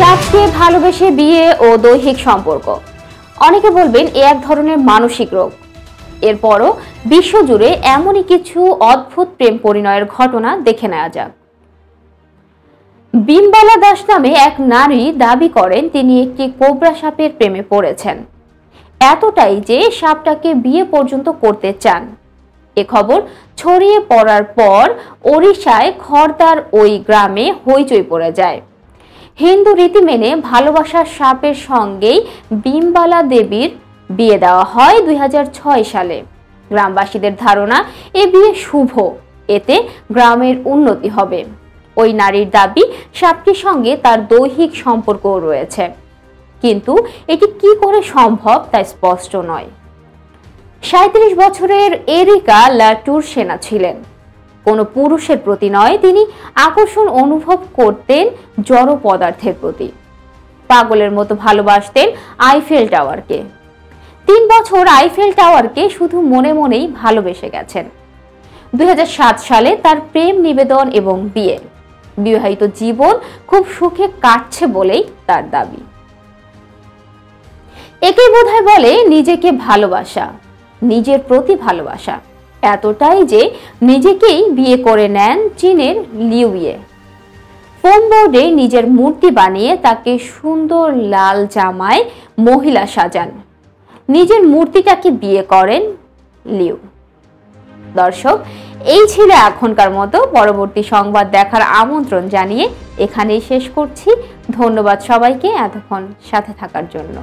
সাপকে ভালোবেসে বিয়ে ও দৈহিক সম্পর্ক। অনেকে বলবেন এ এক ধরনের মানসিক রোগ। এরপরও বিশ্বজুড়ে এমনই কিছু অদ্ভুত প্রেম পরিণয়ের ঘটনা দেখে নেওয়া যাক। বিমবালা দাস নামে এক নারী দাবি করেন তিনি একটি কোবরা সাপের প্রেমে পড়েছেন, এতটাই যে সাপটাকে বিয়ে পর্যন্ত করতে চান। এ খবর ছড়িয়ে পড়ার পর ওড়িশায় খড়দার ওই গ্রামে হইচই পড়ে যায়। হিন্দু রীতি মেনে ভালোবাসার সাপের সঙ্গেই বিমবালা দেবীর বিয়ে দেওয়া হয় 2006 সালে। গ্রামবাসীদের ধারণা এ বিয়ে শুভ, এতে গ্রামের উন্নতি হবে। ওই নারীর দাবি সাপটির সঙ্গে তার দৈহিক সম্পর্কও রয়েছে, কিন্তু এটি কি করে সম্ভব তা স্পষ্ট নয়। 37 বছরের এরিকা লাটুর সেনা ছিলেন। কোনো পুরুষের প্রতি নয়, তিনি আকর্ষণ অনুভব করতেন জড় পদার্থের প্রতি। পাগলের মতো ভালোবাসতেন আইফেল টাওয়ারকে। 3 বছর আইফেল টাওয়ারকে শুধু মনে মনেই ভালোবেসে গেছেন। 2007 সালে তার প্রেম নিবেদন এবং বিয়ে। বিবাহিত জীবন খুব সুখে কাটছে বলেই তার দাবি। একে বোধহয় বলে নিজেকে ভালোবাসা, নিজের প্রতি ভালোবাসা, এতটাই যে নিজেকেই বিয়ে করে নেন চীনের লিউয়ে। ফোম বোর্ডে নিজের মূর্তি বানিয়ে তাকে সুন্দর লাল জামায় মহিলা সাজান। নিজের মূর্তিটাকে বিয়ে করেন লিউ। দর্শক, এই ছিল এখনকার মতো। পরবর্তী সংবাদ দেখার আমন্ত্রণ জানিয়ে এখানেই শেষ করছি। ধন্যবাদ সবাইকে এতক্ষণ সাথে থাকার জন্য।